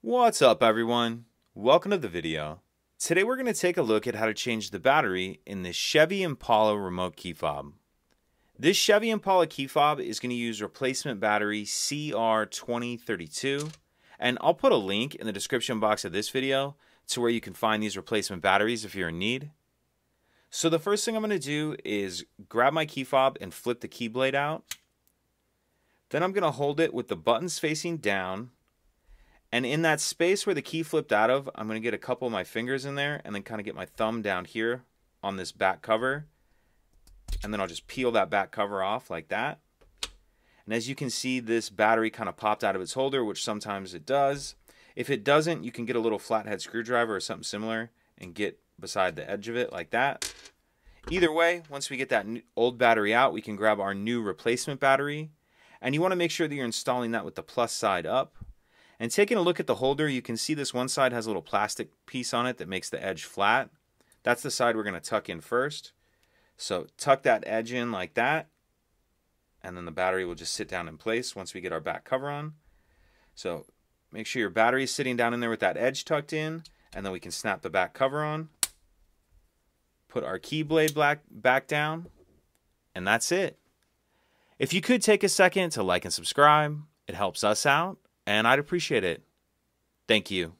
What's up, everyone? Welcome to the video. Today we're going to take a look at how to change the battery in this Chevy Impala remote key fob. This Chevy Impala key fob is going to use replacement battery CR2032, and I'll put a link in the description box of this video to where you can find these replacement batteries if you're in need. So the first thing I'm going to do is grab my key fob and flip the key blade out. Then I'm going to hold it with the buttons facing down. And in that space where the key flipped out of, I'm going to get a couple of my fingers in there and then kind of get my thumb down here on this back cover. And then I'll just peel that back cover off like that. And as you can see, this battery kind of popped out of its holder, which sometimes it does. If it doesn't, you can get a little flathead screwdriver or something similar and get beside the edge of it like that. Either way, once we get that old battery out, we can grab our new replacement battery. And you want to make sure that you're installing that with the plus side up. And taking a look at the holder, you can see this one side has a little plastic piece on it that makes the edge flat. That's the side we're going to tuck in first. So tuck that edge in like that. And then the battery will just sit down in place once we get our back cover on. So make sure your battery is sitting down in there with that edge tucked in. And then we can snap the back cover on. Put our key blade back down. And that's it. If you could take a second to like and subscribe, it helps us out. And I'd appreciate it. Thank you.